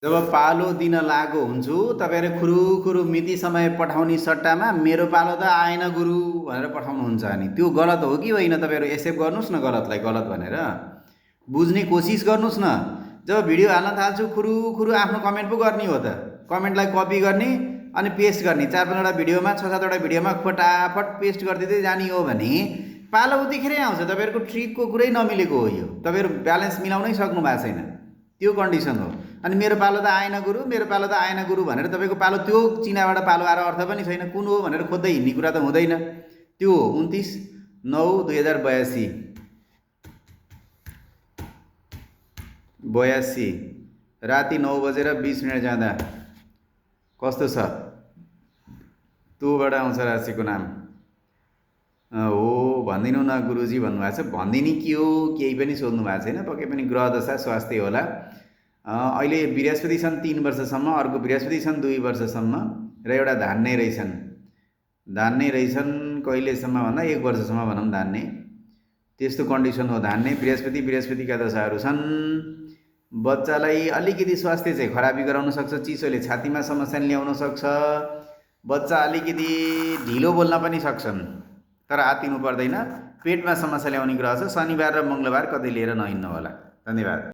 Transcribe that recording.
जब पालो दिन लागु हुन्छु तपाईहरु खुरुखुरु मिति समय पठाउने सट्टामा मेरो पालो त आएन गुरु भनेर पठाउनुहुन्छ नि त्यो गलत हो कि होइन तपाईहरु एक्सेप्ट गर्नुस् न गलतलाई गलत भनेर बुझ्ने कोसिस गर्नुस् न जब भिडियो हाल्न थाल्छु खुरुखुरु आफ्नो कमेन्ट पो गर्ने हो त कमेन्टलाई कपी गर्ने अनि पेस्ट गर्ने 4-5 वटा भिडियोमा 6-7 वटा भिडियोमा फटाफट पेस्ट गर्दिदै जानी हो भने पालो उतिखेरै आउँछ तपाईहरुको ट्रिकको कुरै नमिलेको हो यो तपाईहरु ब्यालेन्स मिलाउनै सक्नु भएको छैन त्यो कन्डिसन हो अनि मेरो पालो त आएन गुरु मेरो पालो त आएन गुरु भनेर तपाईको पालो त्यो चिनाबाट पालो आएर अर्थ पनि छैन कुन हो भनेर खोज्दै हिँड्ने कुरा त हुँदैन त्यो 29/9/2082 82 राति 9:20 जाँदा कस्तो छ तँबाट आउँछ राशिको नाम हो भनिदिनु न गुरुजी भन्नुभएको छ भनिदिने के हो केही पनि सोध्नु भएको छैन पक्कै पनि ग्रह दशा स्वास्थ्य होला अहिले बृहस्पति छन् 3 वर्षसम्म अर्को बृहस्पति छन् 2 वर्षसम्म र एउटा धान्ने रहेछन् कहिलेसम्म भन्दा 1 वर्षसम्म भनौँ धान्ने त्यस्तो कन्डिसन हो धान्ने बृहस्पतिका दशाहरू छन् बच्चालाई अलिकति स्वास्थ्य चाहिँ खराबी गराउन सक्छ चिसोले छातीमा समस्या ल्याउन सक्छ बच्चा अलिकति ढिलो बोल्न पनि सक्छन् तर आत्तिनु पर्दैन पेटमा समस्या ल्याउने ग्रह छ शनिबार र मंगलबार कतै लिएर नहिँड्नु होला धन्यवाद।